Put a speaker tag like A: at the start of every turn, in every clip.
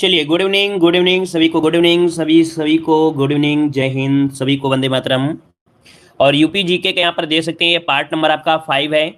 A: चलिए, good evening सभी को, गुड इवनिंग सभी को, गुड इवनिंग, जय हिंद सभी को, वंदे मातरम। और यूपी जीके के यहाँ पर दे सकते हैं, ये पार्ट नंबर आपका 5 है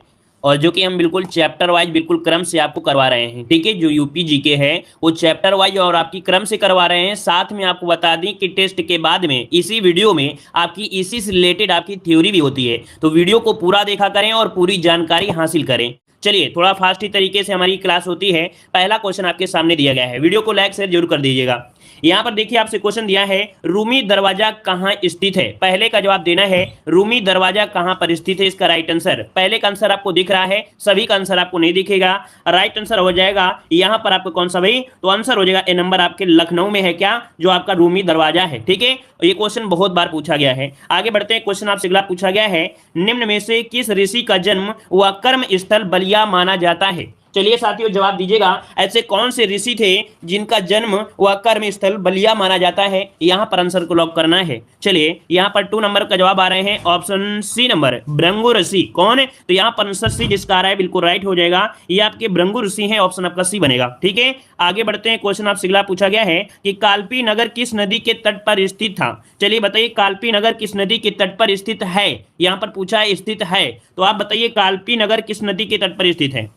A: और जो कि हम बिल्कुल चैप्टर वाइज बिल्कुल क्रम से आपको करवा रहे हैं। ठीक है, जो यूपी जीके है वो चैप्टर वाइज और आपकी क्रम से करवा रहे हैं। साथ में आपको बता दें कि टेस्ट के बाद में इसी वीडियो में आपकी इसी से रिलेटेड आपकी थ्योरी भी होती है, तो वीडियो को पूरा देखा करें और पूरी जानकारी हासिल करें। चलिए, थोड़ा फास्ट ही तरीके से हमारी क्लास होती है। पहला क्वेश्चन आपके सामने दिया गया है, वीडियो को लाइक शेयर जरूर कर दीजिएगा। यहां पर देखिए आपसे क्वेश्चन दिया है, रूमी दरवाजा कहां स्थित है। पहले का जवाब देना है, रूमी दरवाजा कहां पर स्थित है, इसका राइट आंसर। पहले का आंसर आपको दिख रहा है, सभी का आंसर आपको नहीं दिखेगा। राइट आंसर हो जाएगा यहां पर आपको कौन सा भाई, तो आंसर हो जाएगा ए नंबर, आपके लखनऊ में है क्या, जो आपका रूमी दरवाजा है। ठीक है, ये क्वेश्चन बहुत बार पूछा गया है। आगे बढ़ते हैं, क्वेश्चन आपसे अगला पूछा गया है, निम्न में से किस ऋषि का जन्म व कर्म स्थल बलिया माना जाता है। चलिए साथियों, जवाब दीजिएगा, ऐसे कौन से ऋषि थे जिनका जन्म व कर्म स्थल बलिया माना जाता है। यहां पर आंसर को लॉक करना है। चलिए, यहां पर 2 नंबर का जवाब आ रहे हैं, ऑप्शन सी नंबर, भृंगु ऋषि। कौन है, तो यहां पर आंसर सी जिसका आ रहा है बिल्कुल राइट हो जाएगा, ये आपके भृंगु ऋषि हैं, ऑप्शन आपका सी बनेगा। ठीक है, आगे बढ़ते हैं, क्वेश्चन आपसे अगला पूछा गया है कि कालपी नगर किस नदी के तट पर स्थित था। चलिए बताइए, कालपी नगर किस नदी के तट पर स्थित है। यहां पर पूछा है स्थित है, तो आप बताइए कालपी नगर किस नदी के तट पर स्थित है।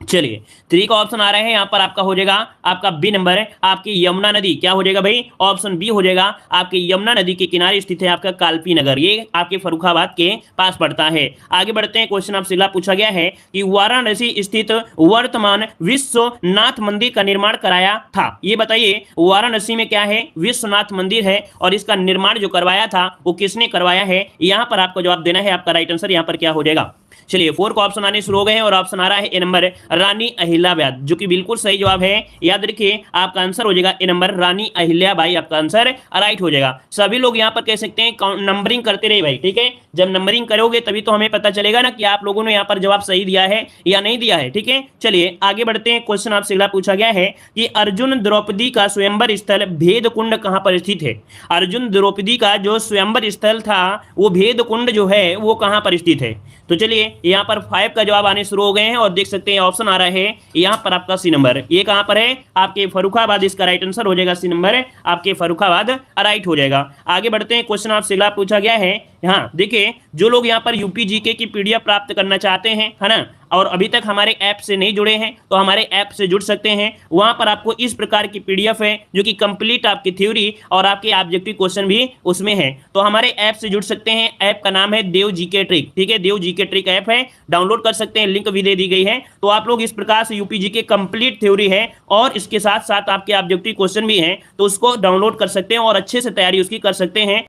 A: चलिए, 3 का ऑप्शन आ रहे हैं, यहां पर आपका हो जाएगा आपका बी नंबर, आपकी यमुना नदी। क्या हो जाएगा भाई, ऑप्शन बी हो जाएगा, आपकी यमुना नदी के किनारे स्थित है आपका कालपी नगर, ये आपके फर्रुखाबाद के पास पड़ता है। आगे बढ़ते हैं, क्वेश्चन आपसे अगला पूछा गया है कि वाराणसी स्थित वर्तमान विश्वनाथ मंदिर का निर्माण कराया था। ये बताइए, वाराणसी में क्या है, विश्वनाथ मंदिर है, और इसका निर्माण जो करवाया था वो किसने करवाया है। यहां पर आपको जवाब देना है, आपका राइट आंसर यहां पर क्या हो जाएगा। चलिए, 4 को ऑप्शन आने शुरू हो गए हैं और ऑप्शन आ रहा है ए नंबर, रानी अहिल्याबाई, जो कि बिल्कुल सही जवाब है। याद रखिए, आपका आंसर हो जाएगा ए नंबर, रानी अहिल्याबाई, आपका आंसर राइट हो जाएगा। सभी लोग यहां पर कह सकते हैं नंबरिंग करते रहे भाई। ठीक है, जब नंबरिंग करोगे तभी तो हमें पता चलेगा ना कि आप लोगों ने यहां पर जवाब सही दिया है या नहीं दिया है। ठीक है, चलिए आगे बढ़ते हैं, क्वेश्चन आपसे अगला पूछा गया है कि अर्जुन द्रौपदी का स्वयंवर स्थल भेद कुंड कहां पर स्थित है। अर्जुन द्रौपदी का जो स्वयंवर स्थल था वो भेद कुंड जो है वो कहां पर स्थित है। तो चलिए, यहां पर 5 का जवाब आने शुरू हो गए हैं और देख सकते हैं ऑप्शन आ रहा है यहां पर आपका सी नंबर, ये कहां पर है, आपके फर्रुखाबाद, इसका राइट आंसर हो जाएगा सी नंबर, आपके फर्रुखाबाद राइट हो जाएगा। आगे बढ़ते हैं, क्वेश्चन आपसे अगला पूछा गया है, हाँ देखिए, जो लोग यहां पर यूपी जीके की पीडीएफ प्राप्त करना चाहते हैं, है ना, और अभी तक हमारे ऐप से नहीं जुड़े हैं तो हमारे ऐप से जुड़ सकते हैं। वहां पर आपको इस प्रकार की पीडीएफ है जो कि कंप्लीट आपकी थ्योरी और आपके ऑब्जेक्टिव क्वेश्चन भी उसमें है, तो हमारे ऐप से जुड़ सकते हैं। ऐप का नाम है देव जीके ट्रिक। ठीक है, देव जीके ट्रिक ऐप है, डाउनलोड कर सकते हैं, लिंक भी दे दी गई है। तो आप लोग इस प्रकार से यूपी जीके कंप्लीट थ्योरी है और इसके साथ साथ आपके ऑब्जेक्टिव क्वेश्चन भी है, तो उसको डाउनलोड कर सकते हैं और अच्छे से तैयारी उसकी कर सकते हैं।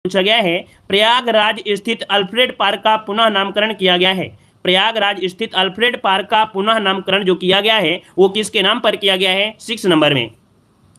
A: पूछा गया है, प्रयागराज स्थित अल्फ्रेड पार्क का पुनः नामकरण किया गया है। प्रयागराज स्थित अल्फ्रेड पार्क का पुनः नामकरण जो किया गया है वो किसके नाम पर किया गया है, 6 नंबर में।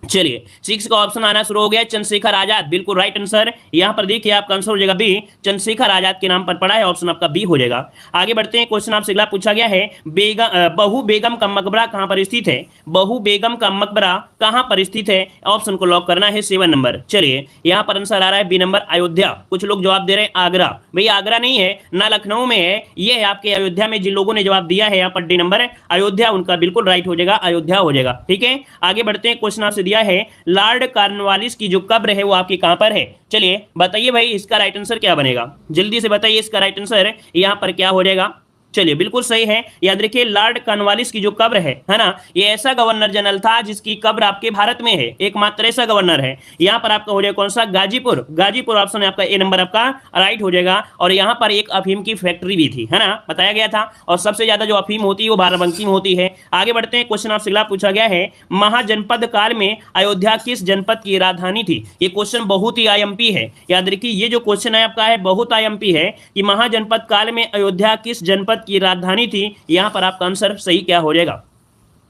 A: चलिए, 6 का ऑप्शन आना शुरू हो गया, चंद्रशेखर आजाद, बिल्कुल राइट आंसर। यहां पर देखिए आपका आंसर हो जाएगा बी, चंद्रशेखर आजाद के नाम पर पड़ा है, ऑप्शन आपका बी हो जाएगा। आगे बढ़ते हैं, क्वेश्चन आपसे अगला पूछा गया है, बहू बेगम का मकबरा कहां पर स्थित है। बहू बेगम का मकबरा कहां पर स्थित है, ऑप्शन को लॉक करना है 7 नंबर। चलिए, यहां पर आंसर आ रहा है बी नंबर, अयोध्या। कुछ लोग जवाब दे रहे हैं आगरा, भाई आगरा नहीं है ना, लखनऊ में है, ये है आपके अयोध्या में। जिन लोगों ने जवाब दिया है यहाँ पर डी नंबर, अयोध्या, उनका बिल्कुल राइट हो जाएगा, अयोध्या हो जाएगा। ठीक है, आगे बढ़ते हैं, क्वेश्चन आपसे दिया है, लॉर्ड कॉर्नवालिस की जो कब्र है वो आपकी कहां पर है। चलिए बताइए भाई, इसका राइट आंसर क्या बनेगा, जल्दी से बताइए, इसका राइट आंसर यहां पर क्या हो जाएगा। चलिए, बिल्कुल सही है, याद रखिए, लॉर्ड कॉर्नवालिस की जो कब्र है ना, ये ऐसा गवर्नर जनरल था जिसकी कब्र आपके भारत में है, एकमात्र ऐसा गवर्नर है। यहां पर आपका हो जाएगा कौन सा, गाजीपुर। गाजीपुर ऑप्शन है आपका ए नंबर, आपका राइट हो जाएगा। और यहां पर एक अफीम की फैक्ट्री भी थी, है ना, बताया गया था, और सबसे ज्यादा जो अफीम होती है वो बाराबंकी में होती है। आगे बढ़ते हैं, क्वेश्चन आपसे अगला पूछा गया है, महाजनपद काल में अयोध्या किस जनपद की राजधानी थी। ये क्वेश्चन बहुत ही आईएमपी है, याद रखिए, ये जो क्वेश्चन है आपका है बहुत आईएमपी है कि महाजनपद काल में अयोध्या किस जनपद की राजधानी थी। यहां पर आपका आंसर सही क्या हो जाएगा।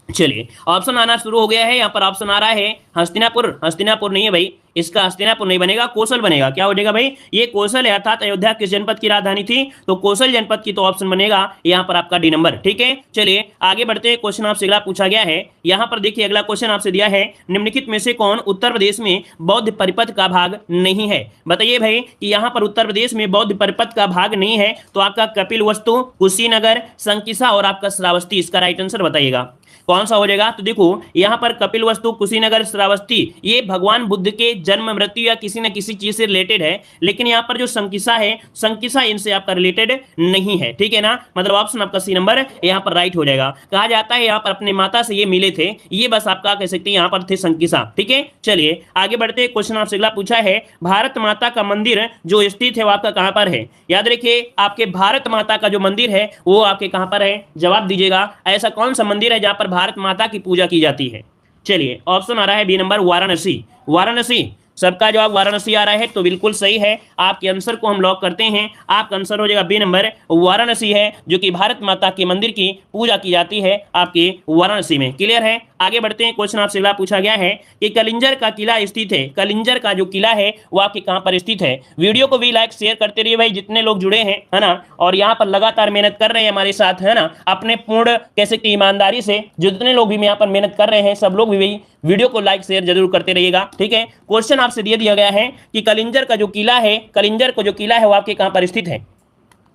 A: चलिए, ऑप्शन आना शुरू हो गया है, यहां पर ऑप्शन आ रहा है हस्तिनापुर। हस्तिनापुर नहीं है भाई, इसका हस्तिनापुर नहीं बनेगा, कौशल बनेगा। क्या हो जाएगा भाई, ये कौशल है, अर्थात अयोध्या किस जनपद की राजधानी थी, तो कौशल जनपद की, तो ऑप्शन बनेगा यहां पर आपका डी नंबर। ठीक है, चलिए आगे बढ़ते हैं, क्वेश्चन आपसे अगला पूछा गया है, यहां पर देखिए अगला क्वेश्चन आपसे दिया है, निम्नलिखित में से कौन उत्तर प्रदेश में बौद्ध परिपथ का भाग नहीं है। बताइए भाई कि यहां पर उत्तर प्रदेश में बौद्ध परिपथ का भाग नहीं है, तो आपका कपिल वस्तु, कुशीनगर, संकिसा और आपका श्रावस्ती, इसका राइट आंसर बताइएगा। कौन सा हो जाएगा? तो देखो यहाँ पर कपिलवस्तु, कुशीनगर, श्रावस्ती ये भगवान बुद्ध के जन्म मृत्यु या किसी न किसी चीज से रिलेटेड है, लेकिन यहाँ पर जो संकिसा है, संकिसा इनसे आपका रिलेटेड नहीं है, ठीक है ना। मतलब ऑप्शन आपका सी नंबर यहाँ पर राइट हो जाएगा। कहा जाता है यहाँ पर अपने माता से ये मिले थे, ये बस आपका कह सकते हैं यहाँ पर थे संकिसा, ठीक है। चलिए आगे बढ़ते, क्वेश्चन आपसे अगला पूछा है, भारत माता का मंदिर जो स्थित है वो आपका कहां पर है? याद रखिए आपके भारत माता का जो मंदिर है वो आपके कहां पर है, जवाब दीजिएगा। ऐसा कौन सा मंदिर है जहां पर भारत माता की पूजा की जाती है? चलिए ऑप्शन आ रहा है बी नंबर, वाराणसी। वाराणसी, सबका जवाब वाराणसी आ रहा है, तो बिल्कुल सही है। आपके आंसर को हम लॉक करते हैं, आपका आंसर हो जाएगा बी नंबर, वाराणसी है, जो कि भारत माता के मंदिर की पूजा की जाती है आपके वाराणसी में। क्लियर है? आगे बढ़ते हैं, क्वेश्चन आपसे अगला पूछा गया है कि कलिंजर का किला स्थित है, कलिंजर का जो किला है वो आपके कहां पर स्थित है? वीडियो को भी लाइक शेयर करते रहिए भाई, जितने लोग जुड़े हैं, है ना, और यहाँ पर लगातार मेहनत कर रहे हैं हमारे साथ, है ना, अपने पूर्ण कह सकते ईमानदारी से जितने लोग भी यहाँ पर मेहनत कर रहे हैं, सब लोग भी वीडियो को लाइक शेयर जरूर करते रहिएगा, ठीक है। क्वेश्चन आपसे दिया गया है कि कलिंजर का जो किला है, कलिंजर को जो किला है वो आपके कहां पर स्थित है?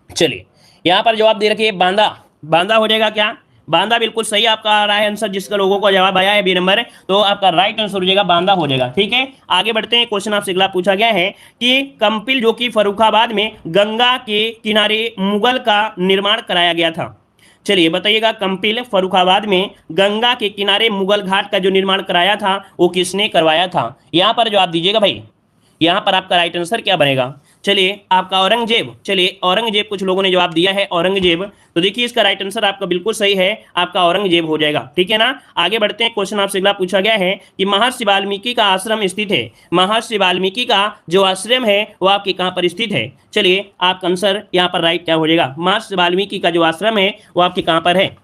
A: चलिए यहां पर जवाब दे रखिए बांदा, बांदा हो जाएगा क्या? बांदा बिल्कुल सही आपका आ रहा है आंसर, जिसका लोगों को जवाब आया है बी नंबर, तो आपका राइट आंसर हो जाएगा बांदा हो जाएगा, ठीक है। आगे बढ़ते हैं, क्वेश्चन आपसे अगला पूछा गया है कि कंपिल जो कि फर्रुखाबाद में गंगा के किनारे मुगल का निर्माण कराया गया था। चलिए बताइएगा, कंपिल फर्रुखाबाद में गंगा के किनारे मुगल घाट का जो निर्माण कराया था वो किसने करवाया था? यहां पर जवाब दीजिएगा भाई, यहां पर आपका राइट आंसर क्या बनेगा? चलिए आपका औरंगजेब, चलिए औरंगजेब कुछ लोगों ने जवाब दिया है औरंगजेब, तो देखिए इसका राइट आंसर आपका बिल्कुल सही है, आपका औरंगजेब हो जाएगा, ठीक है ना। आगे बढ़ते हैं, क्वेश्चन आपसे अगला पूछा गया है कि महर्षि वाल्मीकि का आश्रम स्थित है, महर्षि वाल्मीकि का जो आश्रम है वो आपके कहां पर स्थित है? चलिए आपका आंसर यहाँ पर राइट क्या हो जाएगा? महर्षि वाल्मीकि का जो आश्रम है वो आपके कहां पर है?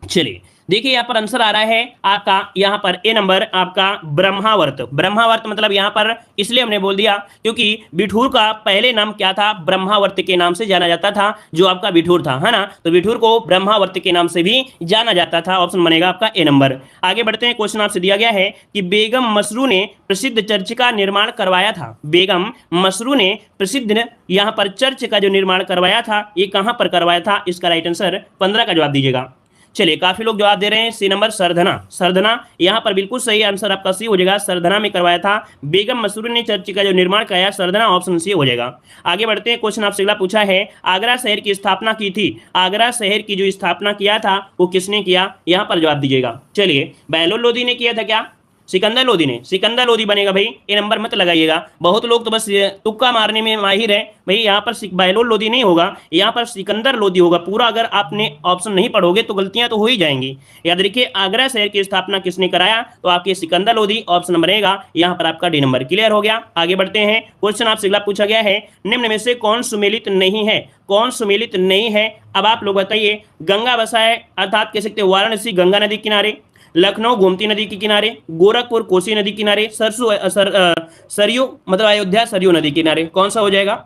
A: चलिए देखिए यहाँ पर आंसर आ रहा है आपका यहाँ पर ए नंबर, आपका ब्रह्मावर्त। ब्रह्मावर्त मतलब यहाँ पर इसलिए हमने बोल दिया क्योंकि बिठूर का पहले नाम क्या था? ब्रह्मावर्त के नाम से जाना जाता था, जो आपका बिठूर था, है ना, तो बिठूर को ब्रह्मावर्त के नाम से भी जाना जाता था। ऑप्शन बनेगा आपका ए नंबर। आगे बढ़ते हैं, क्वेश्चन आपसे दिया गया है कि बेगम मसरू ने प्रसिद्ध चर्च का निर्माण करवाया था, बेगम मसरू ने प्रसिद्ध यहाँ पर चर्च का जो निर्माण करवाया था ये कहाँ पर करवाया था? इसका राइट आंसर 15 का जवाब दीजिएगा। चलिए काफी लोग जवाब दे रहे हैं सी नंबर, सरधना। सरधना यहाँ पर बिल्कुल सही आंसर आपका सी हो जाएगा, सरधना में करवाया था, बेगम मसरूर ने चर्च का जो निर्माण कराया, सरधना, ऑप्शन सी हो जाएगा। आगे बढ़ते हैं, क्वेश्चन आपसे अगला पूछा है, आगरा शहर की स्थापना की थी, आगरा शहर की जो स्थापना किया था वो किसने किया? यहाँ पर जवाब दीजिएगा। चलिए बहलोल लोदी ने किया था क्या? सिकंदर लोदी ने, सिकंदर लोदी बनेगा भाई, ये नंबर मत लगाइएगा। बहुत लोग तो बस तुक्का मारने में माहिर है भाई, यहाँ पर बहलोल लोदी नहीं होगा, यहाँ पर सिकंदर लोदी होगा पूरा। अगर आपने ऑप्शन नहीं पढ़ोगे तो गलतियां तो हो ही जाएंगी। याद रखिए आगरा शहर की स्थापना किसने कराया? तो आपके सिकंदर लोदी, ऑप्शन बनेगा यहाँ पर आपका डी नंबर। क्लियर हो गया? आगे बढ़ते हैं, क्वेश्चन आपसे अगला पूछा गया है, निम्न में से कौन सुमेलित नहीं है? कौन सुमेलित नहीं है? अब आप लोग बताइए। गंगा बसाए अर्थात कह सकते वाराणसी गंगा नदी किनारे, लखनऊ गोमती नदी के किनारे, गोरखपुर कोसी नदी किनारे, सरयू मतलब अयोध्या सरयू नदी किनारे, कौन सा हो जाएगा?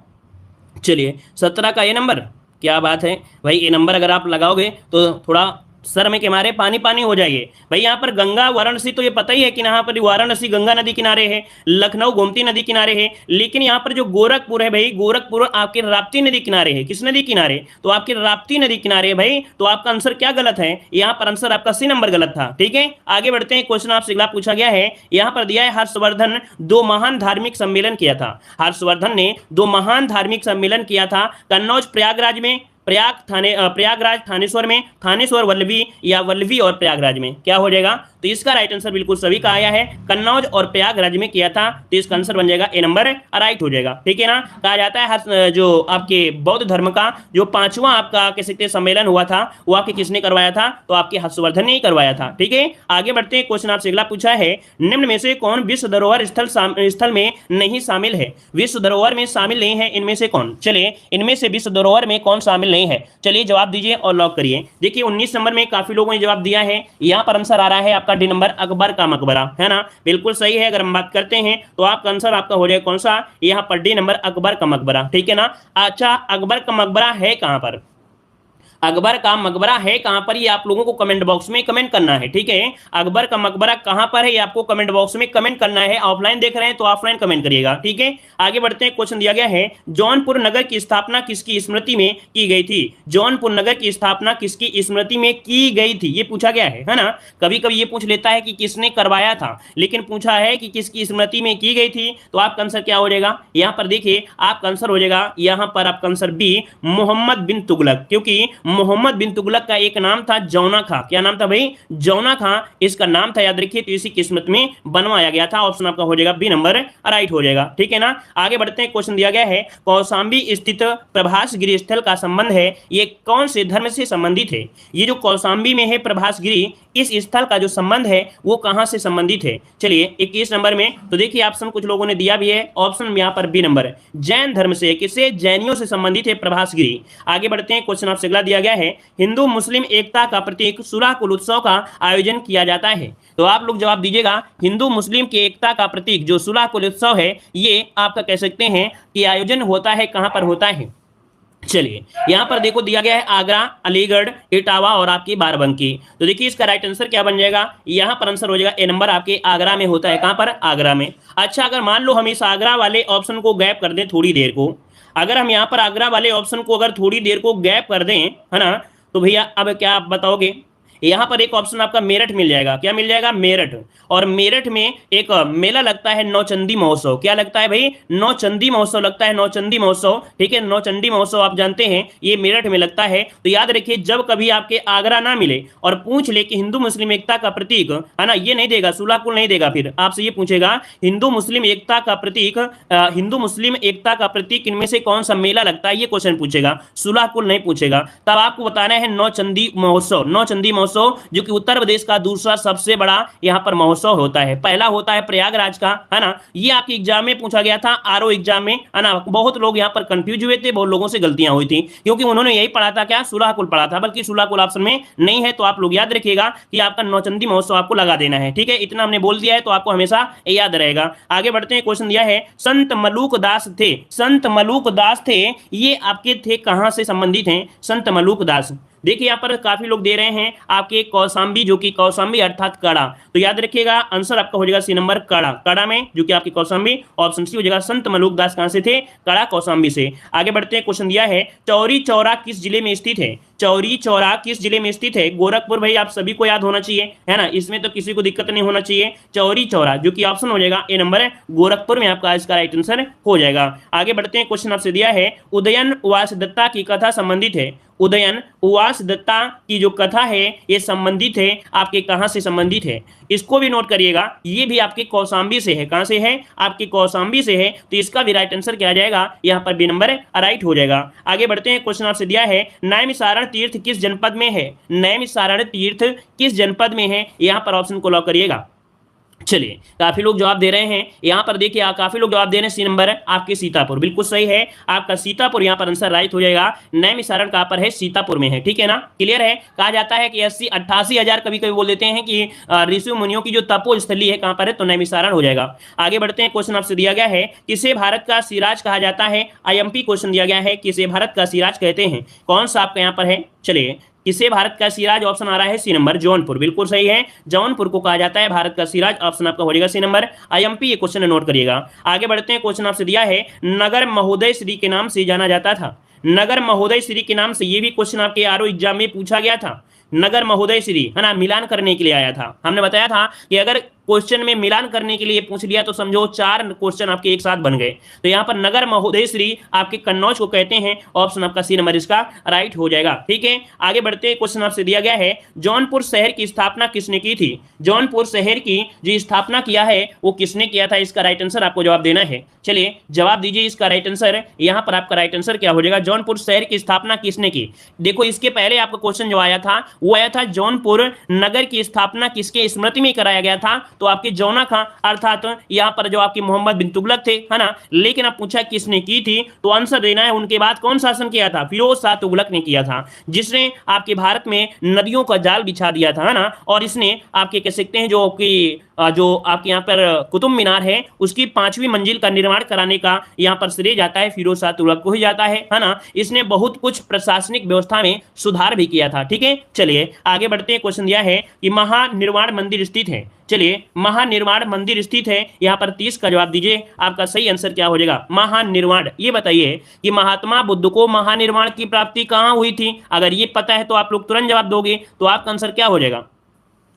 A: चलिए 17 का ये नंबर, क्या बात है भाई, ये नंबर अगर आप लगाओगे तो थोड़ा सर में के मारे पानी पानी हो जाइए भाई। यहाँ पर गंगा वाराणसी तो ये पता ही है कि यहाँ पर वाराणसी गंगा नदी किनारे है, लखनऊ गोमती नदी किनारे है, लेकिन यहाँ पर जो गोरखपुर है भाई, गोरखपुर आपके राप्ती नदी किनारे है। किस नदी किनारे? तो आपके राप्ती नदी किनारे है भाई। तो आपका आंसर क्या गलत है? यहाँ पर आंसर आपका सी नंबर गलत था, ठीक है। आगे बढ़ते हैं, क्वेश्चन आपसे अगला पूछा गया है, यहाँ पर दिया है हर्षवर्धन 2 महान धार्मिक सम्मेलन किया था, हर्षवर्धन ने 2 महान धार्मिक सम्मेलन किया था, कन्नौज प्रयागराज में, प्रयागराज थानेश्वर में, थानेश्वर वल्लभी, या वल्लभी और प्रयागराज में, क्या हो जाएगा? तो इसका राइट आंसर बिल्कुल सभी का आया है, कन्नौज और प्रयागराज में किया था, तो इसका आंसर बन जाएगा ए नंबर, राइट हो जाएगा, ठीक है ना। कहा जाता है जो आपके बौद्ध धर्म का जो 5वां आपका कह सकते सम्मेलन हुआ था वो आपके किसने करवाया था? तो आपके हर्षवर्धन ने ही करवाया था, ठीक है। आगे बढ़ते हैं, क्वेश्चन आपसे अगला पूछा है, निम्न में से कौन विश्व धरोहर स्थल में नहीं शामिल है? विश्व धरोहर में शामिल नहीं है, इनमें से कौन? चलिए इनमें से विश्व धरोहर में कौन शामिल नहीं है? चलिए जवाब दीजिए और लॉक करिए। देखिए 19 नंबर में काफी लोगों ने जवाब दिया है, यहाँ पर आंसर आ रहा है आपका डी नंबर, अकबर का मकबरा, है ना, बिल्कुल सही है। अगर हम बात करते हैं तो आपका आंसर आपका हो जाएगा कौन सा? यहाँ पर डी नंबर, अकबर का मकबरा, ठीक है ना। अच्छा अकबर का मकबरा है कहाँ पर? अकबर का मकबरा है कहां पर, ये आप लोगों को कमेंट बॉक्स में कमेंट करना है, ठीक है। अकबर का मकबरा कहां पर है ये आपको कमेंट बॉक्स में कमेंट करना है। ऑफलाइन देख रहे हैं तो ऑफलाइन कमेंट करिएगा, ठीक है। आगे बढ़ते हैं, क्वेश्चन दिया गया है जौनपुर नगर की स्थापना किसकी स्मृति में की गई थी। जौनपुर नगर की स्थापना किसकी स्मृति में की गई थी, ये पूछा गया है ना। कभी कभी ये पूछ लेता है कि किसने करवाया था, लेकिन पूछा है कि किसकी स्मृति में की गई थी, तो आपका आंसर क्या हो जाएगा, यहां पर देखिए आपका आंसर हो जाएगा, यहां पर आपका आंसर बी, मोहम्मद बिन तुगलक। क्योंकि मोहम्मद बिन तुगलक का एक नाम था जौना खां। क्या नाम था भाई, जौना खां इसका नाम था, याद रखिए। तो इसी किस्मत में बनवाया गया था। ऑप्शन आपका हो जाएगा बी नंबर राइट हो जाएगा, ठीक है ना। आगे बढ़ते हैं, क्वेश्चन दिया गया है कौशाम्बी स्थित प्रभास गिरी स्थल का संबंध है, ये कौन से धर्म से संबंधित है। ये जो कौशाम्बी में है प्रभास गिरी, इस स्थल का जो संबंध है वो कहां से संबंधित है। चलिए 21 नंबर में तो देखिए ऑप्शन कुछ लोगों ने दिया भी है, ऑप्शन में यहां पर बी नंबर, जैन धर्म से, किससे, जैनियों से संबंधित है प्रभास गिरी। आगे बढ़ते हैं, क्वेश्चन आपसे अगला दिया गया है हिंदू मुस्लिम एकता का प्रतीक सुलह कुल उत्सव का आयोजन किया जाता है। तो आप लोग जवाब दीजिएगा, हिंदू मुस्लिम की एकता का प्रतीक जो सुलह कुल उत्सव है, ये आपका कह सकते हैं कि आयोजन होता है कहां पर होता है। चलिए यहां पर देखो दिया गया है आगरा, अलीगढ़, इटावा और आपकी बाराबंकी। तो देखिए इसका राइट आंसर क्या बन जाएगा, यहां पर आंसर हो जाएगा ए नंबर, आपके आगरा में होता है। कहां पर, आगरा में। अच्छा, अगर मान लो हम इस आगरा वाले ऑप्शन को गैप कर दें थोड़ी देर को, अगर हम यहाँ पर आगरा वाले ऑप्शन को अगर थोड़ी देर को गैप कर दें, है ना, तो भैया अब क्या आप बताओगे, यहाँ पर एक ऑप्शन आपका मेरठ मिल जाएगा। क्या मिल जाएगा, मेरठ। और मेरठ में एक मेला लगता है नौचंदी महोत्सव। क्या लगता है भाई, नौचंदी महोत्सव लगता है, नौचंदी महोत्सव, ठीक है। नौचंदी महोत्सव आप जानते हैं ये मेरठ में लगता है। तो याद रखिए जब कभी आपके आगरा ना मिले और पूछ ले कि हिंदू मुस्लिम एकता का प्रतीक, है ना, ये नहीं देगा, सुलह कुल नहीं देगा, फिर आपसे ये पूछेगा हिंदू मुस्लिम एकता का प्रतीक, हिंदू मुस्लिम एकता का प्रतीक इनमें से कौन सा मेला लगता है, ये क्वेश्चन पूछेगा, सुलह कुल नहीं पूछेगा। तब आपको बताना है नौचंदी महोत्सव। नौचंदी महोत्सव जो कि उत्तर प्रदेश का दूसरा सबसे बड़ा यहाँ पर महोत्सव होता है। पहला होता है प्रयागराज का, है ना, ये आपके एग्जाम में पूछा गया था, आरओ एग्जाम में, है ना। बहुत लोग यहाँ पर कंफ्यूज हुए थे, बहुत लोगों से गलतियां हुई थी, क्योंकि उन्होंने यही पढ़ा था, क्या, सुलह कुल पढ़ा था, बल्कि सुलह कुल ऑप्शन में नहीं है। तो आप लोग याद रखिएगा कि आपका नौचंदी महोत्सव आपको लगा देना है, ठीक है। इतना हमने बोल दिया है तो आपको हमेशा याद रहेगा। आगे बढ़ते हैं, क्वेश्चन दिया है संत मलूक दास थे, संत मलूक दास थे, ये आपके थे कहां से संबंधित हैं संत मलूक दास। देखिए यहाँ पर काफी लोग दे रहे हैं आपके कौशाम्बी, जो कि कौशाम्बी अर्थात कड़ा। तो याद रखिएगा आंसर आपका हो जाएगा सी नंबर, कड़ा। कड़ा में जो कि आपकी कौशाम्बी, ऑप्शन सी हो जाएगा। संत मलूक दास कहां से थे, कड़ा, कौशाम्बी से। आगे बढ़ते हैं, क्वेश्चन दिया है चौरी चौरा किस जिले में स्थित है। चौरी चौरा किस जिले में स्थित है, गोरखपुर। भाई आप सभी को याद होना चाहिए, है ना, इसमें तो किसी को दिक्कत नहीं होना चाहिए। चौरी चौरा जो कि ऑप्शन हो जाएगा ए नंबर, गोरखपुर में आपका इसका राइट आंसर हो जाएगा। आगे बढ़ते हैं, क्वेश्चन आपसे दिया है उदयन उवास दत्ता की कथा संबंधित है। उदयन उवास दत्ता की जो कथा है ये संबंधित है आपके कहां से संबंधित है, इसको भी नोट करिएगा। ये भी आपके कौशाम्बी से है। कहां से है, आपके कौशाम्बी से है। तो इसका भी राइट आंसर क्या आ जाएगा, यहाँ पर बी नंबर राइट हो जाएगा। आगे बढ़ते हैं, क्वेश्चन आपसे दिया है नैमिषारण तीर्थ किस जनपद में है। नैमिषारण तीर्थ किस जनपद में है, यहाँ पर ऑप्शन को लॉक करिएगा। चलिए काफी लोग जवाब दे रहे हैं, यहां पर देखिए काफी लोग जवाब दे रहे हैं सी नंबर आपके सीतापुर, बिल्कुल सही है आपका सीतापुर, यहां पर आंसर राइट हो जाएगा। नैमिषारण कहां पर है, सीतापुर में है, ठीक है ना, क्लियर है। कहा जाता है कि 80-88 हजार कभी कभी बोल देते हैं कि ऋषि मुनियों की जो तपोस्थली है कहां पर है, तो नैमिषारण हो जाएगा। आगे बढ़ते हैं, क्वेश्चन आपसे दिया गया है किसे भारत का सिराज कहा जाता है। आईएमपी क्वेश्चन दिया गया है किसे भारत का सिराज कहते हैं, कौन सा आपका यहाँ पर है। चलिए किसे भारत का सिराज, ऑप्शन आ रहा है सी नंबर, जौनपुर, बिल्कुल सही है। जौनपुर को कहा जाता है भारत का सिराज, ऑप्शन आपका हो जाएगा सी नंबर आईएमपी, ये क्वेश्चन नोट करिएगा। आगे बढ़ते हैं, क्वेश्चन आपसे दिया है नगर महोदय श्री के नाम से जाना जाता था। नगर महोदय श्री के नाम से, ये भी क्वेश्चन आपके आरओ एग्जाम में पूछा गया था। नगर महोदय श्री, है ना, मिलान करने के लिए आया था। हमने बताया था कि अगर क्वेश्चन में मिलान करने के लिए पूछ लिया तो समझो 4 क्वेश्चन आपके एक साथ बन गए। तो यहाँ पर नगर महोदय श्री आपके कन्नौज को कहते हैं, ऑप्शन आपका सी नंबर इसका राइट हो जाएगा, ठीक है। आगे बढ़ते हैं, क्वेश्चन आपसे दिया गया है जौनपुर शहर की स्थापना किसने की थी। जौनपुर शहर की जो स्थापना किया है वो किसने किया था, इसका राइट आंसर आपको जवाब देना है। चलिए जवाब दीजिए इसका राइट आंसर। यहाँ पर आपका राइट आंसर क्या हो जाएगा, जौनपुर शहर की स्थापना किसने की। देखो इसके पहले आपका क्वेश्चन जो आया था वो आया था जौनपुर नगर की स्थापना किसके स्मृति में कराया गया था, तो आपके जौना खां अर्थात यहाँ पर जो आपके मोहम्मद बिन तुगलक थे, है ना। लेकिन आप पूछा किसने की थी, तो आंसर देना है उनके बाद कौन शासन किया था, फिरोज शाह तुगलक ने किया था, जिसने आपके भारत में नदियों का जाल बिछा दिया था, है ना। और इसने आपके कह सकते हैं जो कि जो आपके यहाँ पर कुतुब मीनार है उसकी 5वीं मंजिल का निर्माण कराने का यहाँ पर श्रेय जाता है फिरोज शाह तुगलक को ही जाता है ना। इसने बहुत कुछ प्रशासनिक व्यवस्था में सुधार भी किया था। ठीक है, चलिए आगे बढ़ते हैं। क्वेश्चन दिया है कि महानिर्वाण मंदिर स्थित है। चलिए, महानिर्वाण मंदिर स्थित है, यहाँ पर 30 का जवाब दीजिए। आपका सही आंसर क्या हो जाएगा? महानिर्वाण। ये बताइए कि महात्मा बुद्ध को महानिर्वाण की प्राप्ति कहाँ हुई थी? अगर ये पता है तो आप लोग तुरंत जवाब दोगे, तो आपका आंसर क्या हो जाएगा?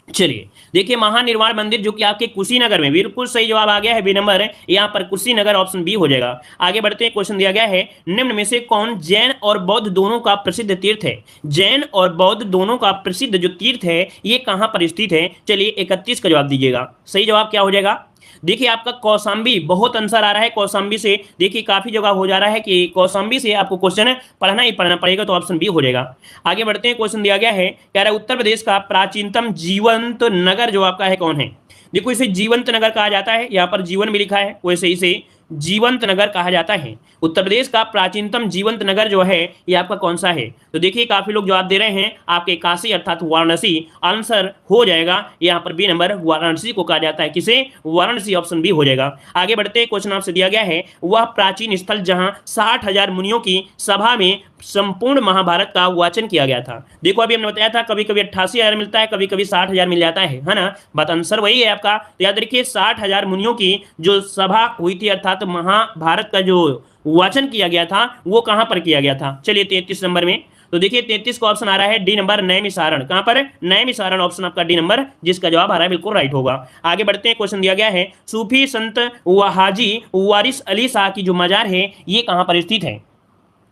A: चलिए देखिए, महानिर्वाण मंदिर जो कि आपके कुशीनगर में, बिल्कुल सही जवाब आ गया है बी नंबर, यहाँ पर कुशीनगर, ऑप्शन बी हो जाएगा। आगे बढ़ते हैं। क्वेश्चन दिया गया है निम्न में से कौन जैन और बौद्ध दोनों का प्रसिद्ध तीर्थ है? जैन और बौद्ध दोनों का प्रसिद्ध जो तीर्थ है ये कहां पर स्थित है? चलिए 31 का जवाब दीजिएगा। सही जवाब क्या हो जाएगा? देखिए आपका कौशाम्बी, बहुत आंसर आ रहा है कौशाम्बी से। देखिए काफी जगह हो जा रहा है कि कौशाम्बी से आपको क्वेश्चन पढ़ना ही पढ़ना पड़ेगा, तो ऑप्शन बी हो जाएगा। आगे बढ़ते हैं। क्वेश्चन दिया गया है, कह रहा है उत्तर प्रदेश का प्राचीनतम जीवंत नगर जो आपका है कौन है? देखो इसे जीवंत नगर कहा जाता है, यहाँ पर जीवन भी लिखा है, वैसे इसे जीवंत नगर कहा जाता है। उत्तर प्रदेश का प्राचीनतम जीवंत नगर जो है ये आपका कौन सा है? तो देखिए काफी लोग जवाब दे रहे हैं आपके काशी अर्थात वाराणसी। आंसर हो जाएगा यहाँ पर बी नंबर, वाराणसी को कहा जाता है। किसे? वाराणसी, ऑप्शन बी हो जाएगा। आगे बढ़ते हैं। क्वेश्चन आपसे दिया गया है, वह प्राचीन स्थल जहां 60,000 मुनियों की सभा में संपूर्ण महाभारत का वाचन किया गया था। देखो अभी हमने बताया था कभी कभी 88,000 मिलता है, कभी कभी 60,000 मिल जाता है ना। बात आंसर वही है आपका। तो याद रखिए 60,000 मुनियों की जो सभा हुई थी अर्थात महाभारत का जो वाचन किया गया था वो कहां पर किया गया था? चलिए 33 नंबर में। तो देखिए 33 का ऑप्शन आ रहा है डी नंबर, नैमिषारण। कहां पर? नैमिषारण, ऑप्शन आपका डी नंबर, जिसका जवाब आ रहा है बिल्कुल राइट होगा। आगे बढ़ते हैं। क्वेश्चन दिया गया है, सूफी संत हाजी वारिस अली शाह की जो मजार है ये कहां पर स्थित है?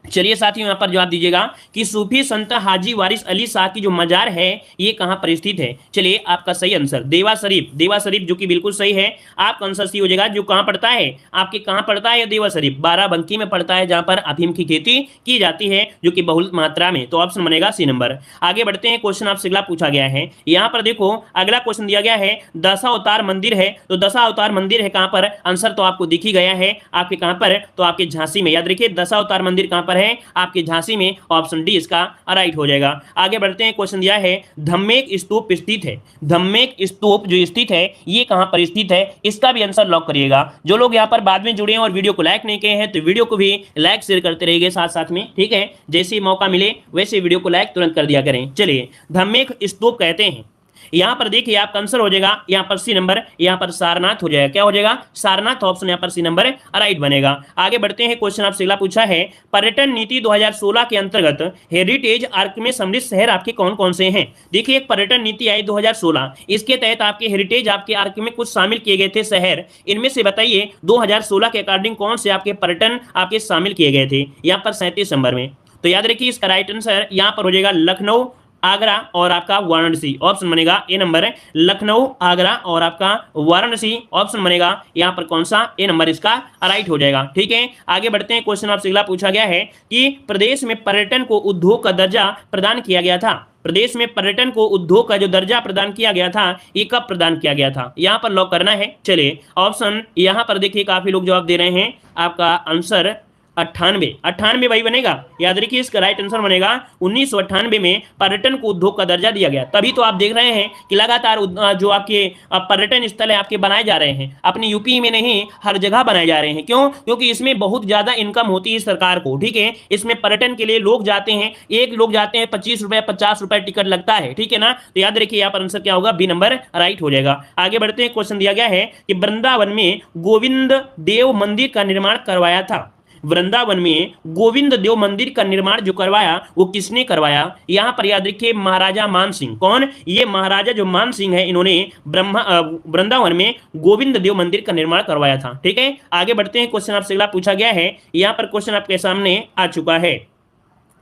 A: चलिए साथियों यहाँ पर जवाब दीजिएगा कि सूफी संत हाजी वारिस अली शाह की जो मजार है ये कहां पर स्थित है? चलिए आपका सही आंसर देवा शरीफ, देवा शरीफ जो कि बिल्कुल सही है। आपका आंसर सी हो जाएगा। जो कहां पड़ता है आपके, कहां पड़ता है देवा शरीफ? बाराबंकी में पड़ता है, जहां पर अफीम की खेती की जाती है जो कि बहुल मात्रा में। तो ऑप्शन बनेगा सी नंबर। आगे बढ़ते हैं। क्वेश्चन आपसे अगला पूछा गया है, यहाँ पर देखो अगला क्वेश्चन दिया गया है दशावतार मंदिर है। तो दशावतार मंदिर है कहां पर? आंसर तो आपको दिख ही गया है आपके कहां पर, तो आपके झांसी में। याद रखिए दशावतार मंदिर कहां पर है? आपके झांसी में, ऑप्शन डी इसका राइट हो जाएगा। आगे बढ़ते हैं। क्वेश्चन दिया है धम्मेक स्तूप स्थित है। धम्मेक स्तूप जो स्थित है ये कहां पर स्थित है? इसका भी आंसर लॉक करिएगा। जो लोग यहां पर बाद में जुड़े हैं और वीडियो को लाइक नहीं किए हैं तो वीडियो को भी लाइक शेयर करते रहिए साथ साथ में, ठीक है। जैसे ही मौका मिले वैसे वीडियो को लाइक तुरंत कर दिया करें। चलिए धम्मेक स्तूप कहते हैं, यहां पर देखिए आपका आंसर हो जाएगा यहां पर सी नंबर, यहां पर सारनाथ हो जाएगा। क्या हो जाएगा? सारनाथ, ऑप्शन यहां पर सी नंबर राइट बनेगा। आगे बढ़ते हैं। क्वेश्चन आपसे अगला पूछा है, पर्यटन नीति 2016 के अंतर्गत हेरिटेज आर्क में सम्मिलित शहर आपके कौन कौन से हैं? देखिए एक पर्यटन नीति आई 2016, इसके तहत आपके हेरिटेज आपके आर्क में कुछ शामिल किए गए थे शहर। इनमें से बताइए 2016 के अकॉर्डिंग कौन से आपके पर्यटन आपके शामिल किए गए थे? यहाँ पर 37 नंबर में। तो याद रखिए इसका राइट आंसर यहाँ पर हो जाएगा लखनऊ, आगरा और आपका वाराणसी, ऑप्शन बनेगा ए नंबर है। लखनऊ, आगरा और आपका वाराणसी, ऑप्शन बनेगा यहाँ पर कौन सा? ए नंबर इसका राइट हो जाएगा, ठीक है। आगे बढ़ते हैं। क्वेश्चन आपसे अगला पूछा गया है कि प्रदेश में पर्यटन को उद्योग का दर्जा प्रदान किया गया था। प्रदेश में पर्यटन को उद्योग का जो दर्जा प्रदान किया गया था ये कब प्रदान किया गया था? यहाँ पर लॉक करना है। चलिए ऑप्शन यहाँ पर देखिए काफी लोग जवाब दे रहे हैं। आपका आंसर 98 वही बनेगा। याद रखिए इसका राइट आंसर बनेगा 1998 में पर्यटन को उद्योग का दर्जा दिया गया। तभी तो आप देख रहे हैं कि लगातार जो आपके पर्यटन स्थल है आपके बनाए जा रहे हैं, अपने यूपी में नहीं हर जगह बनाए जा रहे हैं। क्यों? क्योंकि इसमें बहुत ज्यादा इनकम होती है सरकार को, ठीक है। इसमें पर्यटन के लिए लोग जाते हैं, एक लोग जाते हैं 25 रुपए 50 रुपए टिकट लगता है, ठीक है ना। तो याद रखिए यहाँ पर आंसर क्या होगा? बी नंबर राइट हो जाएगा। आगे बढ़ते हैं। क्वेश्चन दिया गया है कि वृंदावन में गोविंद देव मंदिर का निर्माण करवाया था। वृंदावन में गोविंद देव मंदिर का निर्माण जो करवाया वो किसने करवाया? यहां पर याद रखिए महाराजा मान सिंह। कौन? ये महाराजा जो मान सिंह है, इन्होंने वृंदावन में गोविंद देव मंदिर का निर्माण करवाया था, ठीक है। आगे बढ़ते हैं। क्वेश्चन आपसे अगला पूछा गया है, यहां पर क्वेश्चन आपके सामने आ चुका है।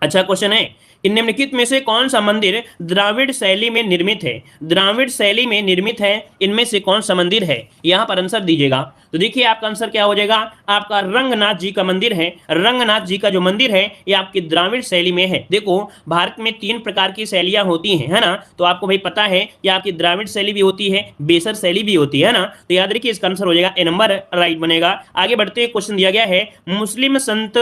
A: अच्छा क्वेश्चन है कि निम्नलिखित में से कौन सा मंदिर द्राविड़ शैली में निर्मित है? द्राविड़ शैली में निर्मित है, इनमें से कौन सा मंदिर है? यहां पर आंसर दीजिएगा। तो देखिए आपका आंसर क्या हो जाएगा? आपका रंगनाथ जी का मंदिर है। रंगनाथ जी का जो मंदिर है ये आपकी द्राविड़ शैली में है। देखो भारत में 3 प्रकार की शैलियां होती हैं, है ना। तो आपको भाई पता है कि आपकी द्राविड़ शैली भी होती है, बेसर शैली भी होती है ना। तो याद रखिए इसका आंसर हो जाएगा ए नंबर राइट बनेगा। आगे बढ़ते हैं। क्वेश्चन दिया गया है मुस्लिम संत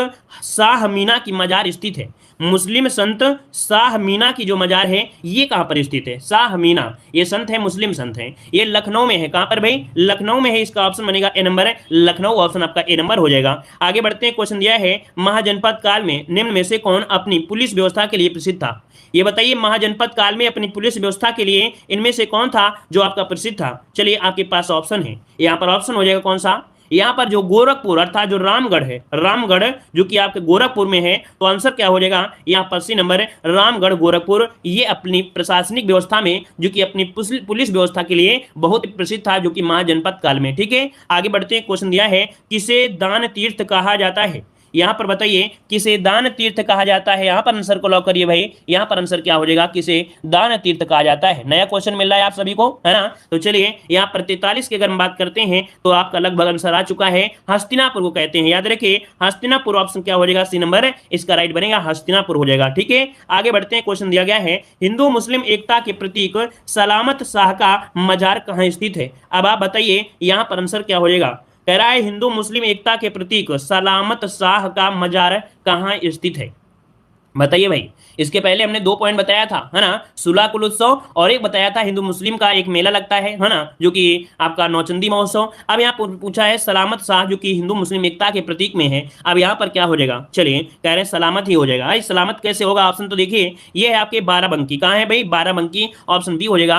A: शाह मीना की मजार स्थित है। मुस्लिम संत शाह मीना की जो मजार है ये कहां पर स्थित है? शाह मीना ये संत है, मुस्लिम संत है, ये लखनऊ में है। कहां पर भाई? लखनऊ में है। इसका ऑप्शन बनेगा ए नंबर है, लखनऊ ऑप्शन आपका ए नंबर हो जाएगा। आगे बढ़ते हैं, क्वेश्चन दिया है महाजनपद काल में निम्न में से कौन अपनी पुलिस व्यवस्था के लिए प्रसिद्ध था? ये बताइए महाजनपद काल में अपनी पुलिस व्यवस्था के लिए इनमें से कौन था जो आपका प्रसिद्ध था? चलिए आपके पास ऑप्शन है, यहाँ पर ऑप्शन हो जाएगा कौन सा? यहाँ पर जो गोरखपुर अर्थात जो रामगढ़ है, रामगढ़ जो कि आपके गोरखपुर में है, तो आंसर क्या हो जाएगा? यहाँ पर सी नंबर है, रामगढ़ गोरखपुर। ये अपनी प्रशासनिक व्यवस्था में जो कि अपनी पुलिस व्यवस्था के लिए बहुत प्रसिद्ध था, जो कि महाजनपद काल में। ठीक है, आगे बढ़ते हैं, क्वेश्चन दिया है किसे दान तीर्थ कहा जाता है? यहाँ पर बताइए किसे दान तीर्थ कहा जाता है? यहाँ पर आंसर को लॉक करिए भाई। यहाँ पर आंसर क्या हो जाएगा? किसे दान तीर्थ कहा जाता है। नया क्वेश्चन मिल रहा है आप सभी को, है ना? तो चलिए यहाँ पर 43 की अगर हम बात करते हैं तो आपका लगभग आंसर आ चुका है, हस्तिनापुर को कहते हैं। याद रखिए हस्तिनापुर ऑप्शन क्या हो जाएगा? सी नंबर इसका राइट बनेगा, हस्तिनापुर हो जाएगा। ठीक है, आगे बढ़ते हैं, क्वेश्चन दिया गया है हिंदू मुस्लिम एकता के प्रतीक सलामत शाह का मजार कहाँ स्थित है? अब आप बताइए यहाँ पर आंसर क्या हो जाएगा? कह रहा है हिंदू मुस्लिम एकता के प्रतीक सलामत शाह का मजार कहाँ स्थित है? बताइए भाई। इसके पहले हमने 2 पॉइंट बताया था, है ना? सुलह कुल उत्सव, और एक बताया था हिंदू मुस्लिम का एक मेला लगता है ना, जो कि आपका नौचंदी महोत्सव। अब यहाँ पूछा है सलामत शाह जो कि हिंदू मुस्लिम एकता के प्रतीक में है। अब यहाँ पर क्या हो जाएगा? चलिए कह रहे हैं सलामत ही हो जाएगा। भाई सलामत कैसे होगा? ऑप्शन तो देखिए, ये है आपके बाराबंकी। कहाँ है भाई? बाराबंकी, ऑप्शन बी हो जाएगा,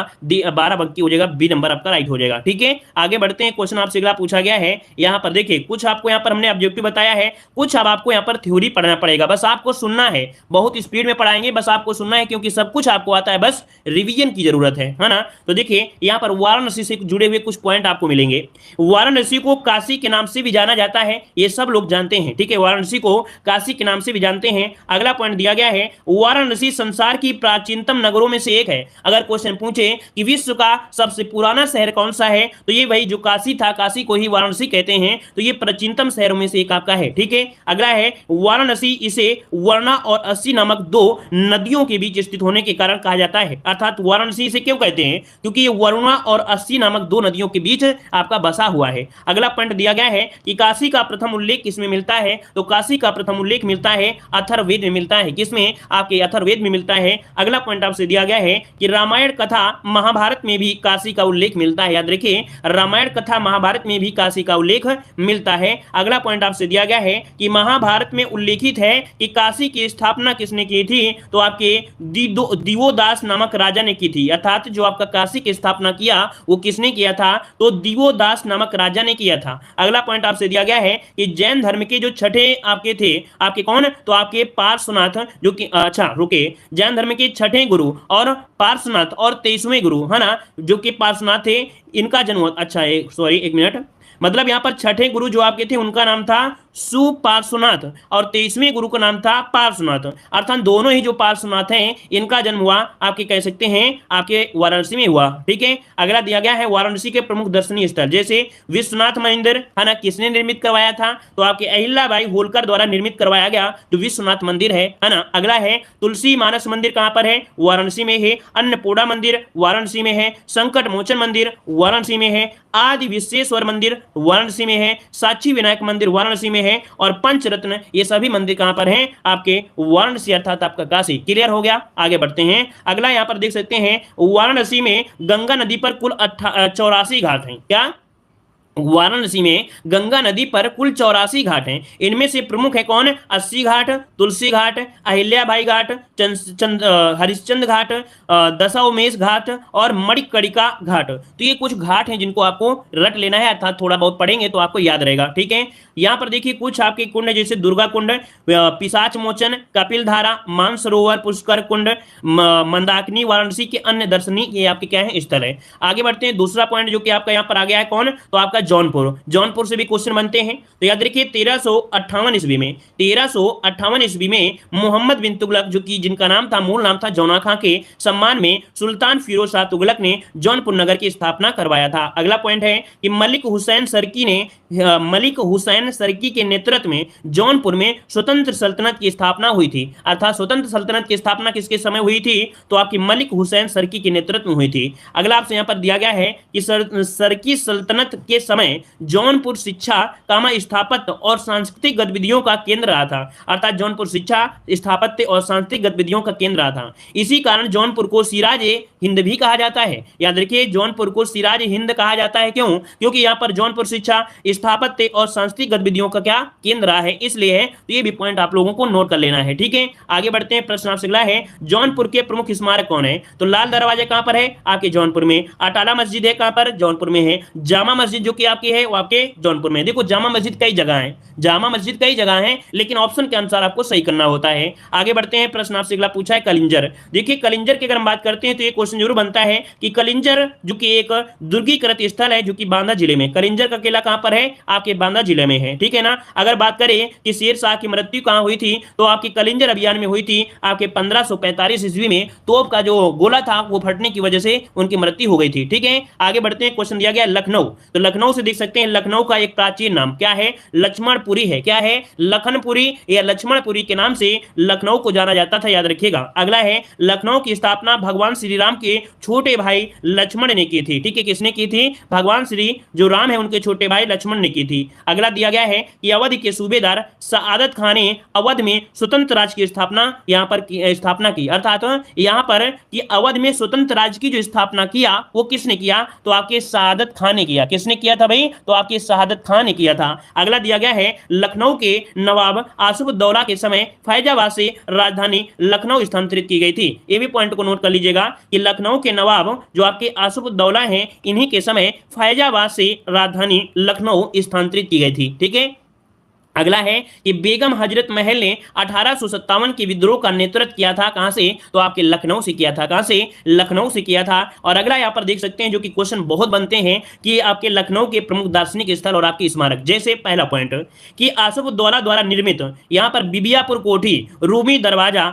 A: बाराबंकी हो जाएगा, बी नंबर आपका राइट हो जाएगा। ठीक है, आगे बढ़ते हैं, क्वेश्चन आपसे अगला पूछा गया है। यहाँ पर देखिए कुछ आपको यहाँ पर हमने ऑब्जेक्टिव बताया है, कुछ अब आपको यहाँ पर थ्योरी पढ़ना पड़ेगा। बस आपको सुनना है, बहुत स्पीड में पढ़ाएंगे, बस आपको सुनना है क्योंकि सब कुछ आपको आता है, बस रिवीजन की जरूरत है ना? तो देखिए यहां पर वाराणसी से जुड़े हुए कुछ पॉइंट आपको मिलेंगे। वाराणसी को काशी के नाम से भी जाना जाता है, ये सब लोग जानते हैं। ठीक है, वाराणसी को काशी के नाम से भी जानते हैं। अगला पॉइंट दिया गया है वाराणसी संसार की प्राचीनतम नगरों में से एक है। अगर क्वेश्चन पूछे कि विश्व का सबसे पुराना शहर कौन सा है, तो ये भाई जो काशी था, काशी को ही वाराणसी कहते हैं, तो ये प्राचीनतम शहरों में से एक आपका है। ठीक है, अगला है वाराणसी इसे वर्णा और अस्सी नामक 2 नदियों के बीच स्थित होने के कारण कहा जाता है। अर्थात वाराणसी से क्यों कहते हैं? क्योंकि ये वरुणा और अस्सी नामक 2 नदियों के बीच आपका बसा हुआ है। अगला पॉइंट दिया गया है कि काशी का प्रथम उल्लेख किसमें मिलता है? तो काशी का प्रथम उल्लेख मिलता है अथर्ववेद में मिलता है। किसमें? आपके अथर्ववेद में मिलता है। अगला पॉइंट आपसे दिया गया है कि रामायण कथा महाभारत में भी काशी का उल्लेख मिलता है। याद रखिए रामायण कथा महाभारत में भी काशी का उल्लेख मिलता है। अगला पॉइंट आपसे दिया गया है कि महाभारत में उल्लेखित है कि काशी की स्थापना किसने की थी? तो आपके दिवोदास नामक राजा ने की थी। अर्थात जो आपका काशी की स्थापना किया वो किसने किया था? तो दिवोदास नामक राजा ने किया था। अगला पॉइंट आपसे दिया गया है कि जैन धर्म के जो छठे आपके थे, आपके कौन? तो आपके पार्श्वनाथ, जो कि अच्छा रुके, जैन धर्म के छठे गुरु और पार्श्वनाथ और 23वें गुरु, है ना, जो कि पार्श्वनाथ थे, इनका जन्म, अच्छा सॉरी एक मिनट, मतलब यहाँ पर छठे गुरु जो आपके थे उनका नाम था सुपार्श्वनाथ और 23वें गुरु का नाम था पार्श्वनाथ। अर्थात दोनों ही जो पार्श्वनाथ हैं इनका जन्म हुआ आपके कह सकते हैं आपके वाराणसी में हुआ। ठीक है, अगला दिया गया है वाराणसी के प्रमुख दर्शनीय स्थल, जैसे विश्वनाथ मंदिर, है ना, किसने निर्मित करवाया था? तो आपके अहिल्याबाई होलकर द्वारा निर्मित करवाया गया जो विश्वनाथ मंदिर है ना। अगला है तुलसी मानस मंदिर, कहां पर है? वाराणसी में है। अन्नपूर्णा मंदिर वाराणसी में है। संकट मोचन मंदिर वाराणसी में है। आदि विश्वेश्वर मंदिर वाराणसी में है। साक्षी विनायक मंदिर वाराणसी में है। और पंचरत्न ये सभी मंदिर कहां पर हैं? आपके वाराणसी अर्थात आपका काशी। क्लियर हो गया? आगे बढ़ते हैं। अगला यहां पर देख सकते हैं वाराणसी में गंगा नदी पर कुल 84 घाट हैं। क्या? वाराणसी में गंगा नदी पर कुल 84 घाट हैं। इनमें से प्रमुख है कौन? 80 घाट, तुलसी घाट, अहिल्याबाई घाट, हरिश्चंद्र घाट, दशावमेश घाट और मणिकर्णिका घाट। तो ये कुछ घाट हैं जिनको आपको रट लेना है, अर्थात थोड़ा बहुत पढ़ेंगे तो आपको याद रहेगा। ठीक है, यहाँ पर देखिए कुछ आपके कुंड जैसे दुर्गा कुंड, पिशाच मोचन, कपिल धारा, मानसरोवर, पुष्कर कुंड, मंदाकिनी, वाराणसी के अन्य दर्शनीय ये आपके क्या है? स्थल है। आगे बढ़ते हैं। दूसरा पॉइंट जो कि आपका यहाँ पर आ गया है कौन? तो आपका जौनपुर। जौनपुर से भी क्वेश्चन बनते हैं, तो याद रखिए 1358 ईस्वी में 1358 ईस्वी में मोहम्मद बिन तुगलक, जो कि जिनका नाम था, मूल नाम था जौना खां, के सम्मान में सुल्तान फिरोज शाह तुगलक ने जौनपुर नगर की स्थापना करवाया था। अगला पॉइंट है कि मलिक हुसैन सरकी के नेतृत्व में जौनपुर में स्वतंत्र सल्तनत की स्थापना हुई थी। अर्थात स्वतंत्र सल्तनत की स्थापना किसके समय हुई थी? तो आपकी मलिक हुसैन सरकी के नेतृत्व में हुई थी। अगला आपसे यहाँ पर दिया गया है कि सरकी सल्तनत के समय जौनपुर शिक्षा स्थापत्य और सांस्कृतिक गतिविधियों का केंद्र रहा था। अर्थात जौनपुर शिक्षा, स्थापत्य और सांस्कृतिक गतिविधियों का केंद्र रहा था। इसी कारण जौनपुर को सिराज हिंद भी कहा जाता है। याद रखिए, जौनपुर को सिराज हिंद कहा जाता है। क्यों? क्योंकि यहाँ पर जौनपुर शिक्षा, स्थापत्य और सांस्कृतिक गतिविधियों का क्या केंद्र रहा है, इसलिए है। तो ये भी पॉइंट आप लोगों को नोट कर लेना है। ठीक है, आगे बढ़ते हैं। प्रश्न आपसे अगला है, जौनपुर के प्रमुख स्मारक कौन है? तो लाल दरवाजा कहां पर है? आपके जौनपुर में। अटाला मस्जिद है कहां पर? जौनपुर में है। जामा मस्जिद जो कि आपकी है वो आपके जौनपुर में। देखो, जामा मस्जिद कई जगह है, जामा मस्जिद कई जगह है, लेकिन ऑप्शन के अनुसार आपको सही करना होता है। आगे बढ़ते हैं। प्रश्न आपसे अगला पूछा है, कलिंजर। देखिए, कलिंजर की अगर हम बात करते हैं तो ये क्वेश्चन जरूर बनता है कि कलिंजर जो कि एक दुर्गीकृत स्थल है जो कि बांदा जिले में। कलिंजर का किला कहां पर है? आपके बांदा जिले में है। ठीक है ना। अगर बात करें कि शेर शाह की मृत्यु कहां हुई थी, तो आपकी कलिंजर अभियान में हुई थी आपके 1545 ईस्वी में। तोप का जो गोला था वो फटने की वजह से उनकी मृत्यु हो गई थी। ठीक है, आगे बढ़ते हैं। क्वेश्चन दिया गया लखनऊ। तो लखनऊ से देख सकते हैं, लखनऊ का एक प्राचीन नाम क्या है? लक्ष्मणपुरी है। क्या है? लखनपुरी या लक्ष्मणपुरी के नाम से लखनऊ को जाना जाता था। याद रखिएगा। अगला है, लखनऊ की स्थापना भगवान श्री राम के छोटे भाई लक्ष्मण ने की थी। ठीक है, किसने की थी? भगवान श्री जो राम है उनके छोटे भाई लक्ष्मण ने की थी। अगला दिया गया है कि अवध के सूबेदार सआदत खान ने अवध में स्वतंत्र राज्य की स्थापना की। अर्थात यहां पर कि अवध में स्वतंत्र राज्य की जो स्थापना किया वो किसने किया? तो आपके सआदत खान ने किया। किसने किया था भाई? तो आपके सआदत खान ने किया था। अगला दिया गया है, लखनऊ के नवाब आसिफउद्दौला के समय फैजाबाद से राजधानी लखनऊ स्थानांतरित की गई थी। ये भी पॉइंट को नोट कर लीजिएगा कि लखनऊ के नवाब जो आपके आसिफउद्दौला हैं, इन्हीं के समय फैजाबाद से राजधानी लखनऊ स्थानांतरित की गई थी। ठीक है। अगला है कि बेगम हजरत महल ने 1857 के विद्रोह का नेतृत्व किया था। कहां से? तो आपके लखनऊ से किया था। कहां से? लखनऊ से किया था। और अगला यहां पर देख सकते हैं जो कि क्वेश्चन बहुत बनते हैं कि आपके लखनऊ के प्रमुख दार्शनिक स्थल और आपके स्मारक। जैसे पहला पॉइंट कि आसिफउद्दौला द्वारा निर्मित यहां पर बिबियापुर कोठी, रूमी दरवाजा,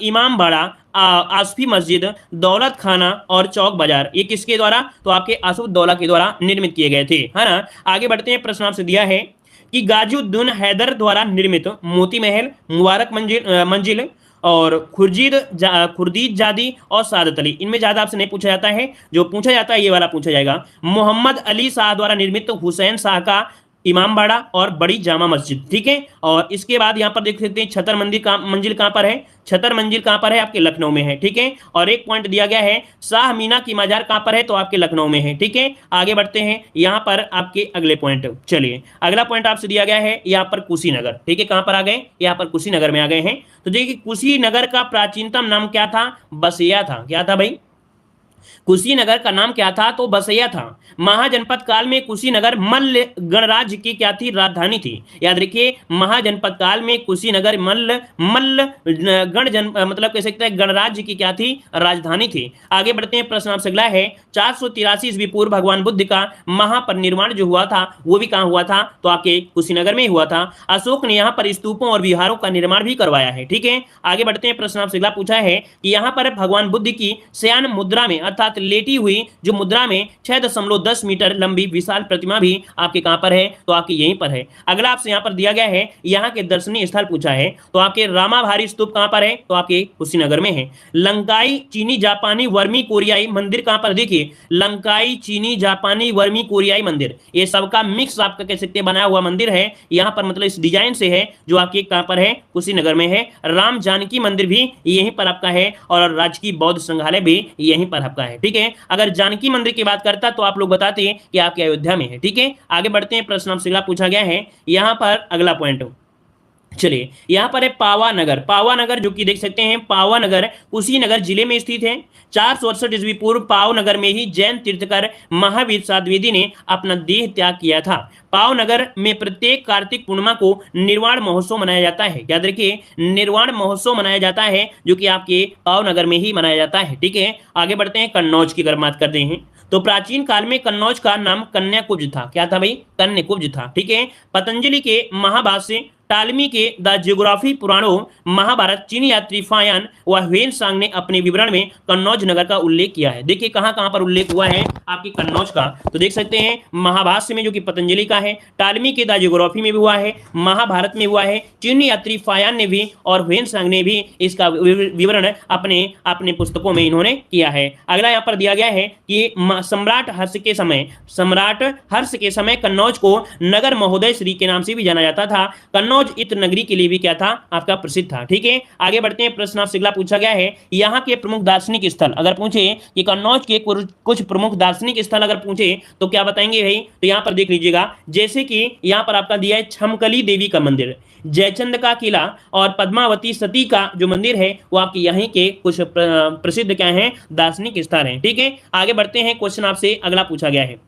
A: इमाम बाड़ा, आसफी मस्जिद, दौलत खाना और चौक बाजार, ये किसके द्वारा? तो आपके आसिफउद्दौला के द्वारा निर्मित किए गए थे, है ना। आगे बढ़ते हैं। प्रश्न आपसे दिया है कि गाजीउद्दीन हैदर द्वारा निर्मित मोती महल, मुबारक मंजिल और खुर्दीद जादी और सादत अली, इनमें ज्यादा आपसे नहीं पूछा जाता है। जो पूछा जाता है ये वाला पूछा जाएगा। मोहम्मद अली शाह द्वारा निर्मित हुसैन शाह का इमामबाड़ा और बड़ी जामा मस्जिद। ठीक है। और इसके बाद यहां पर देख सकते हैं छतर मंजिल कहां पर है? छतर मंजिल कहां पर है? आपके लखनऊ में है। ठीक है। और एक पॉइंट दिया गया है, शाह मीना की मजार कहां पर है? तो आपके लखनऊ में है। ठीक है। आगे बढ़ते हैं यहां पर आपके अगले पॉइंट। चलिए, अगला पॉइंट आपसे दिया गया है यहां पर कुशीनगर। ठीक है, कहां पर आ गए? यहां पर कुशीनगर में आ गए हैं। तो देखिए, कुशीनगर का प्राचीनतम नाम क्या था? बसैया था। क्या था भाई? कुशीनगर का नाम क्या था? तो बसैया था। महाजनपद काल में कुशीनगर मल्ल गणराज्य की क्या थी? राजधानी थी। याद रखिए, महाजनपद काल में कुशीनगर मल्ल मतलब कह सकते हैं गणराज्य की क्या थी? राजधानी थी। आगे बढ़ते हैं। प्रश्न आपसे अगला है, 483 ईस्वी पूर्व भगवान बुद्ध का महापरिनिर्वाण जो हुआ था वो भी कहां हुआ था? तो आपके कुशीनगर में हुआ था। अशोक ने यहाँ पर स्तूपों और विहारों का निर्माण भी करवाया है। ठीक है। आगे बढ़ते हैं। प्रश्न आपसे अगला पूछा है कि यहाँ पर भगवान बुद्ध की शयन मुद्रा में अर्थात लेटी हुई जो मुद्रा में 6.10 मीटर लंबी विशाल प्रतिमा भी आपके कहां पर है? तो आपके यहीं पर है। अगला आपसे यहां पर दिया गया है, यहां के दर्शनीय स्थल पूछा है। तो आपके रामाभारी स्तूप कहां पर है? तो आपके कुशीनगर में है। लंकाई चीनी जापानी वर्मी कोरियाई मंदिर कहां पर? देखिए, लंकाई चीनी जापानी वर्मी कोरियाई मंदिर, ये सबका मिक्स आपका कह सकते हैं बनाया हुआ मंदिर है। यहां पर मतलब इस डिजाइन से है जो आपके कहां पर है? कुशीनगर में है। राम जानकी मंदिर भी यहीं पर आपका है और राजकीय बौद्ध संग्रहालय भी यहीं पर आपका है। ठीक है। अगर जानकी मंदिर की बात करता तो आप लोग बताते हैं कि आपके अयोध्या में है। ठीक है। आगे बढ़ते हैं। प्रश्न आपसे अगला पूछा गया है यहां पर अगला पॉइंट। चलिए, यहां पर है पावानगर। पावानगर जो कि देख सकते हैं, पावानगर कुशीनगर जिले में स्थित है। 468 ईस्वी पूर्व पावनगर में ही जैन तीर्थकर महावीर सातवेदी ने अपना देह त्याग किया था। पावनगर में प्रत्येक कार्तिक पूर्णिमा को निर्वाण महोत्सव मनाया जाता है। याद रखिए, निर्वाण महोत्सव मनाया जाता है जो कि आपके पावनगर में ही मनाया जाता है। ठीक है। आगे बढ़ते हैं। कन्नौज की अगर बात करते हैं तो प्राचीन काल में कन्नौज का नाम कन्याकुब्ज था। क्या था भाई? कन्याकुब्ज था। ठीक है। पतंजलि के महाभाष्य टालमी के द ज्योग्राफी पुराणों महाभारत चीनी यात्री फायान व ह्वेनसांग ने अपने विवरण में कन्नौज नगर का उल्लेख किया है। देखिए कहां कहां पर उल्लेख हुआ है आपकी कन्नौज का, तो देख सकते हैं महाभाष्य में जो कि पतंजलि का है, टालमी के द ज्योग्राफी में भी हुआ है, महाभारत में हुआ है, चीनी यात्री फायान ने भी और ह्वेनसांग ने भी इसका विवरण अपने अपने पुस्तकों में इन्होंने किया है। अगला यहाँ पर दिया गया है कि सम्राट हर्ष के समय कन्नौज को नगर महोदय श्री के नाम से भी जाना जाता था। कन्नौज इत्र नगरी के लिए भी क्या था आपका प्रसिद्ध था। ठीक है, आगे बढ़ते हैं। प्रश्न आपसे अगला पूछा गया है, यहाँ के प्रमुख दार्शनिक स्थल अगर पूछे कि कन्नौज के कुछ प्रमुख दार्शनिक स्थल अगर पूछे तो क्या बताएंगे भाई, तो यहाँ पर देख लीजिएगा, जैसे कि यहाँ पर आपका दिया है छमकली देवी का मंदिर, जयचंद का किला और पद्मावती सती का जो मंदिर है वो आपके यहीं के कुछ प्रसिद्ध क्या हैं दार्शनिक स्थल हैं। ठीक है, आगे बढ़ते हैं। क्वेश्चन आपसे अगला पूछा गया है,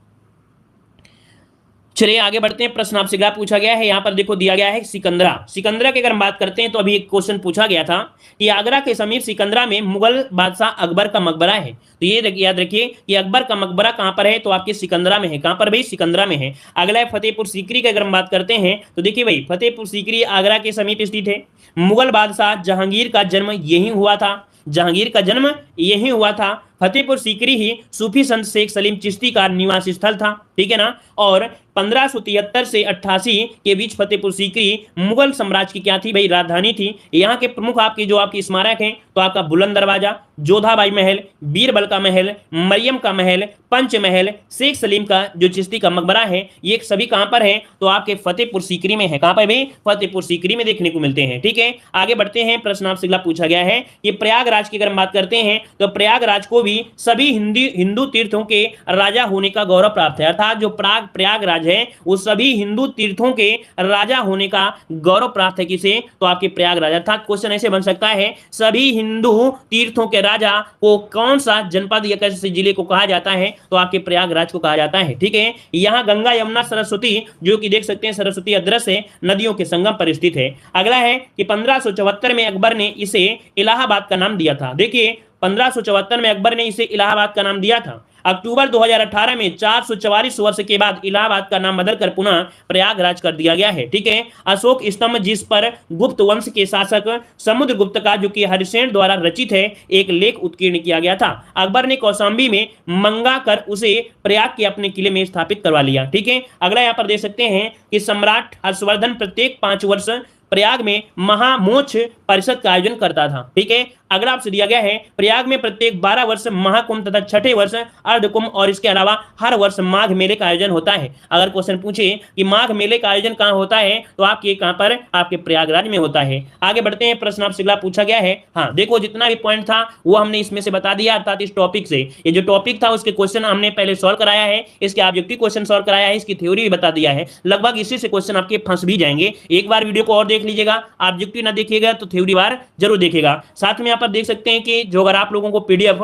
A: चलिए आगे बढ़ते हैं। प्रश्न आपसे अगला पूछा गया है, यहाँ पर देखो दिया गया है सिकंदरा। सिकंदरा की अगर हम बात करते हैं तो अभी एक क्वेश्चन पूछा गया था कि आगरा के समीप सिकंदरा में मुगल बादशाह अकबर का मकबरा है, तो ये याद रखिए कि अकबर का मकबरा कहां पर है, तो आपके सिकंदरा में है। कहां पर भाई, सिकंदरा में है। अगला है फतेहपुर सीकरी की अगर हम बात करते हैं तो देखिए भाई फतेहपुर सीकरी आगरा के समीप स्थित है। मुगल बादशाह जहांगीर का जन्म यहीं हुआ था, जहांगीर का जन्म यहीं हुआ था। फतेहपुर सीकरी ही सूफी संत शेख सलीम चिश्ती का निवास स्थल था। ठीक है ना, और 1573 से 88 के बीच फतेहपुर सीकरी मुगल साम्राज्य की क्या थी भाई, राजधानी थी। यहाँ के प्रमुख आपकी जो आपकी स्मारक हैं तो आपका बुलंद दरवाजा, जोधाबाई महल, बीरबल का महल, मरियम का महल, पंच महल, शेख सलीम का जो चिश्ती का मकबरा है, ये सभी कहां पर है, तो आपके फतेहपुर सीकरी में है। कहां पर भाई, फतेहपुर सीकरी में देखने को मिलते हैं। ठीक है, आगे बढ़ते हैं। प्रश्न आपसे अगला पूछा गया है कि प्रयागराज की अगर हम बात करते हैं तो प्रयागराज को भी सभी हिंदू तीर्थों के राजा होने का गौरव प्राप्त है। अर्थात जो प्रयागराज है वो सभी हिंदू तीर्थों के राजा होने का गौरव प्राप्त है। किसे, तो आपके प्रयागराज। अर्थात क्वेश्चन ऐसे बन सकता है, सभी हिंदू तीर्थों के राजा को कौन सा जनपद या कैसे जिले को कहा जाता है, तो आपके प्रयागराज को कहा जाता है। ठीक है, यहाँ गंगा यमुना सरस्वती जो कि देख सकते हैं सरस्वती अदृश्य नदियों के संगम पर स्थित है। अगला है कि 1574 में अकबर ने इसे इलाहाबाद का नाम दिया था। देखिए 1574 में अकबर ने इसे इलाहाबाद का नाम दिया था। अक्टूबर 2018 में 444 वर्ष के बाद इलाहाबाद का नाम बदलकर पुनः प्रयागराज कर दिया गया है। ठीक है, अशोक स्तंभ जिस पर गुप्त वंश के शासक समुद्रगुप्त का जो कि हरिसेन द्वारा रचित है एक लेख उत्कीर्ण किया गया था। अकबर ने कौशाम्बी में मंगा कर उसे प्रयाग के अपने किले में स्थापित करवा लिया। ठीक है, अगला यहाँ पर देख सकते हैं कि सम्राट हर्षवर्धन प्रत्येक 5 वर्ष प्रयाग में महामोक्ष परिषद का आयोजन करता था। ठीक है, अगला आपसे दिया गया है प्रयाग में प्रत्येक 12 वर्ष महाकुंभ तथा छठे वर्ष अर्धकुंभ और इसके अलावा हर वर्ष माघ मेले का आयोजन होता है। अगर क्वेश्चन पूछे कि माघ मेले का आयोजन कहां होता है, तो आपके कहां पर, आपके प्रयागराज में होता है। आगे बढ़ते हैं। प्रश्न आपसे अगला पूछा गया है, हाँ देखो जितना भी पॉइंट था वो हमने इसमें से बता दिया। अर्थात इस टॉपिक से ये जो टॉपिक था उसके क्वेश्चन हमने पहले सॉल्व कराया है, इसके ऑब्जेक्टिव क्वेश्चन सॉल्व कराया है, इसकी थ्योरी भी बता दिया है। लगभग इसी से क्वेश्चन आपके फंस भी जाएंगे। एक बार वीडियो को और देख लीजिएगा, ऑब्जेक्टिव ना देखिएगा तो थ्योरी बार जरूर देखिएगा। साथ में यहाँ पर देख सकते हैं कि जो अगर आप लोगों को पीडीएफ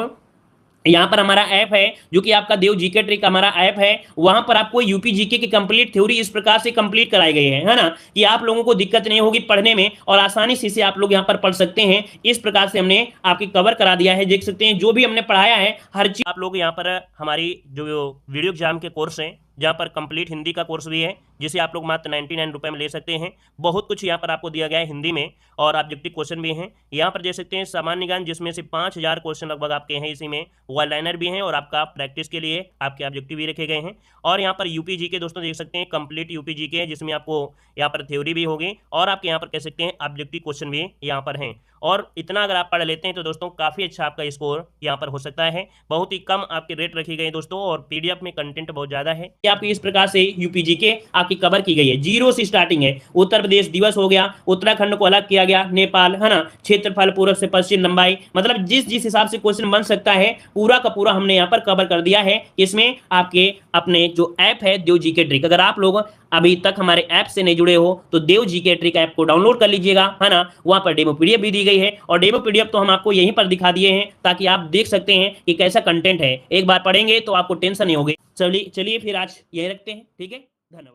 A: यहाँ पर हमारा ऐप है जो कि आपका देव जीके ट्रिक हमारा ऐप है, वहां पर आपको यूपी जीके की कंप्लीट थ्योरी इस प्रकार से कंप्लीट कराई गई है ना, कि आप लोगों को दिक्कत नहीं होगी पढ़ने में और आसानी से आप लोग यहाँ पर पढ़ सकते हैं। इस प्रकार से हमने आपकी कवर करा दिया है। देख सकते हैं जो भी हमने पढ़ाया है हर चीज आप लोग यहाँ पर हमारी जो वीडियो एग्जाम के कोर्स है जहाँ पर कंप्लीट हिंदी का कोर्स भी है जिसे आप लोग मात्र 99 रुपये में ले सकते हैं। बहुत कुछ यहाँ पर आपको दिया गया है हिंदी में और ऑब्जेक्टिव क्वेश्चन भी हैं। यहाँ पर देख सकते हैं सामान्य ज्ञान जिसमें से 5000 क्वेश्चन लगभग आपके हैं, इसी में वन लाइनर भी हैं और आपका प्रैक्टिस के लिए आपके ऑब्जेक्टिव भी रखे गए हैं। और यहाँ पर यूपी जी के दोस्तों देख सकते हैं कंप्लीट यूपी जी के, जिसमें आपको यहाँ पर थ्योरी भी होगी और आपके यहाँ पर कह सकते हैं ऑब्जेक्टिव क्वेश्चन भी यहाँ पर हैं। और इतना अगर आप पढ़ लेते हैं तो दोस्तों काफ़ी अच्छा आपका स्कोर यहाँ पर हो सकता है। बहुत ही कम आपके रेट रखी गई दोस्तों और पीडीएफ में कंटेंट बहुत ज़्यादा है। आपकी इस प्रकार से यूपीजी के आपकी कवर की गई है। जीरो से स्टार्टिंग है। उत्तर प्रदेश दिवस हो गया, उत्तराखंड को अलग किया गया, नेपाल है ना, क्षेत्रफल पूर्व से पश्चिम लंबाई, मतलब जिस जिस हिसाब से क्वेश्चन बन सकता है पूरा का पूरा हमने यहाँ पर कवर कर दिया है। इसमें आपके अपने जो ऐप है देव जीके ट्रिक, अगर आप लोग अभी तक हमारे ऐप से नहीं जुड़े हो तो देव जीके ट्रिक ऐप को डाउनलोड कर लीजिएगा, है ना। वहां पर डेमो पीडीएफ भी दी गई है और डेमो पीडीएफ तो हम आपको यहीं पर दिखा दिए हैं ताकि आप देख सकते हैं कि कैसा कंटेंट है। एक बार पढ़ेंगे तो आपको टेंशन नहीं होगी। चलिए फिर आज यही रखते हैं। ठीक है, धन्यवाद।